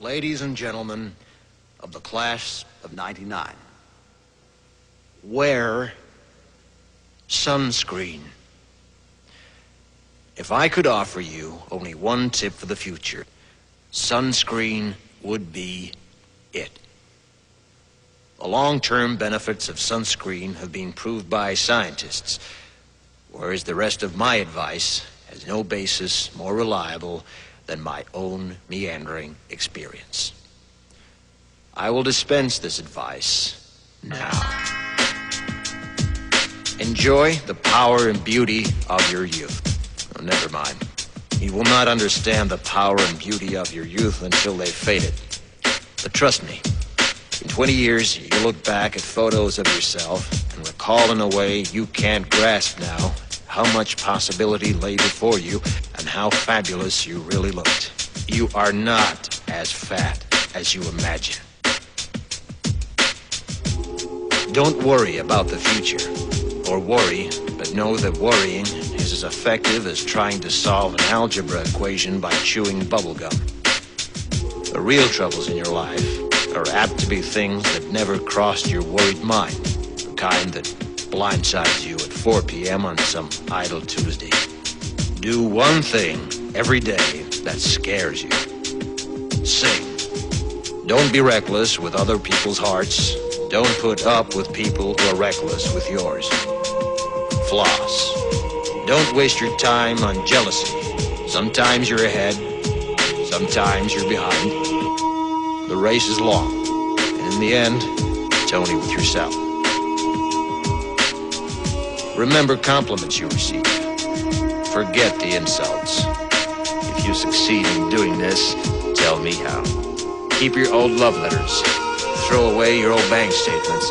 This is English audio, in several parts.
Ladies and gentlemen of the class of '99, wear sunscreen. If I could offer you only one tip for the future, sunscreen would be it. The long-term benefits of sunscreen have been proved by scientists, whereas the rest of my advice has no basis more reliable than my own meandering experience. I will dispense this advice now. Enjoy the power and beauty of your youth. Oh, never mind. You will not understand the power and beauty of your youth until they've faded. But trust me, in 20 years, you look back at photos of yourself and recall in a way you can't grasp now how much possibility lay before you and how fabulous you really looked. You are not as fat as you imagine. Don't worry about the future, or worry, but know that worrying is as effective as trying to solve an algebra equation by chewing bubblegum. The real troubles in your life are apt to be things that never crossed your worried mind, the kind that blindsides you at 4 p.m. on some idle Tuesday. Do one thing every day that scares you. Sing. Don't be reckless with other people's hearts. Don't put up with people who are reckless with yours. Floss. Don't waste your time on jealousy. Sometimes you're ahead, sometimes you're behind. The race is long, and in the end, it's only with yourself. Remember compliments you receive. Forget the insults. If you succeed in doing this, tell me how. Keep your old love letters. Throw away your old bank statements.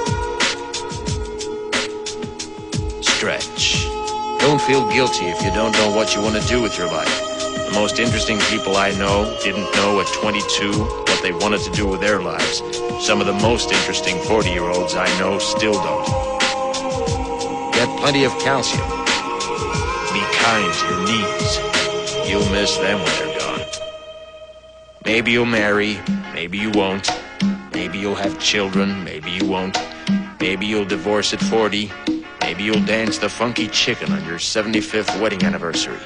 Stretch. Don't feel guilty if you don't know what you want to do with your life. The most interesting people I know didn't know at 22 what they wanted to do with their lives. Some of the most interesting 40-year-olds I know still don't. Get plenty of calcium. Be kind to your knees. You'll miss them when they're gone. Maybe you'll marry, maybe you won't. Maybe you'll have children, maybe you won't. Maybe you'll divorce at 40. Maybe you'll dance the funky chicken on your 75th wedding anniversary.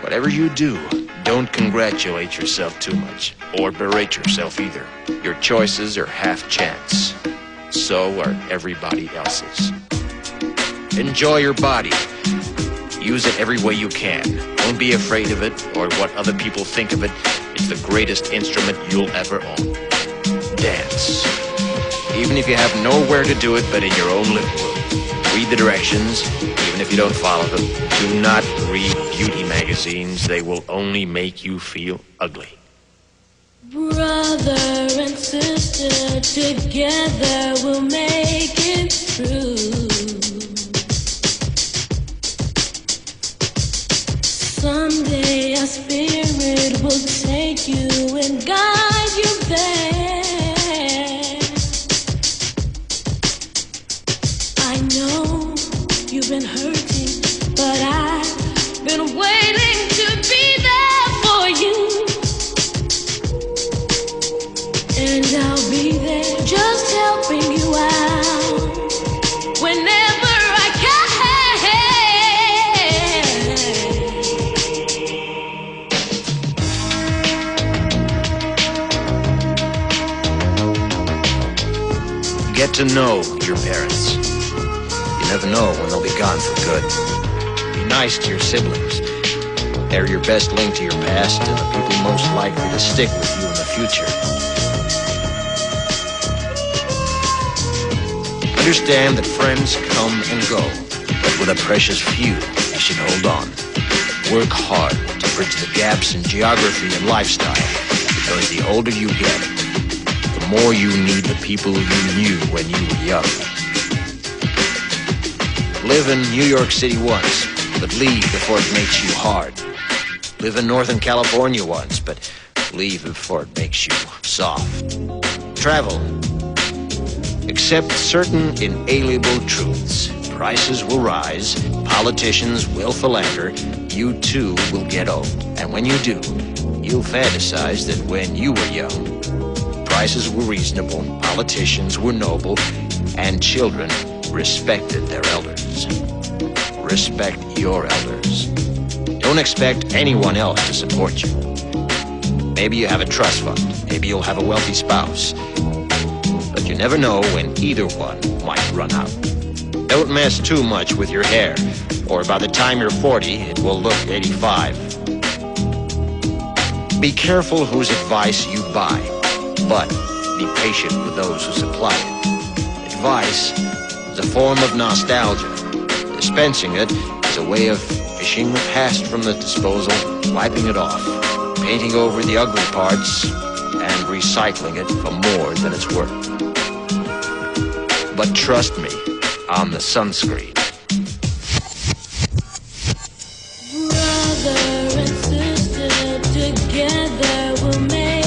Whatever you do, don't congratulate yourself too much, or berate yourself either. Your choices are half chance. So are everybody else's. Enjoy your body. Use it every way you can. Don't be afraid of it or what other people think of it. It's the greatest instrument you'll ever own. Dance. Even if you have nowhere to do it but in your own living room. Read the directions, even if you don't follow them. Do not read beauty magazines. They will only make you feel ugly. Brother and sister, together we'll make it through. Someday our spirit will take you and guide you there. I know you've been hurting, but I've been waiting to be there for you. And I'll be there just helping you out whenever I can. Get to know your parents. You never know when they'll be gone for good. Be nice to your siblings. They're your best link to your past and the people most likely to stick with you in the future. Understand that friends come and go, but with a precious few, you should hold on. Work hard to bridge the gaps in geography and lifestyle, because the older you get, the more you need the people you knew when you were young. Live in New York City once, but leave before it makes you hard. Live in Northern California once, but leave before it makes you soft. Travel. Accept certain inalienable truths. Prices will rise, politicians will philander, you too will get old. And when you do, you'll fantasize that when you were young, sacrifices were reasonable, politicians were noble, and children respected their elders. Respect your elders. Don't expect anyone else to support you. Maybe you have a trust fund. Maybe you'll have a wealthy spouse. But you never know when either one might run out. Don't mess too much with your hair, or by the time you're 40, it will look 85. Be careful whose advice you buy, but be patient with those who supply it. Advice is a form of nostalgia. Dispensing it is a way of fishing the past from the disposal, wiping it off, painting over the ugly parts, and recycling it for more than it's worth. But trust me on the sunscreen. Brother and sister, together we'll make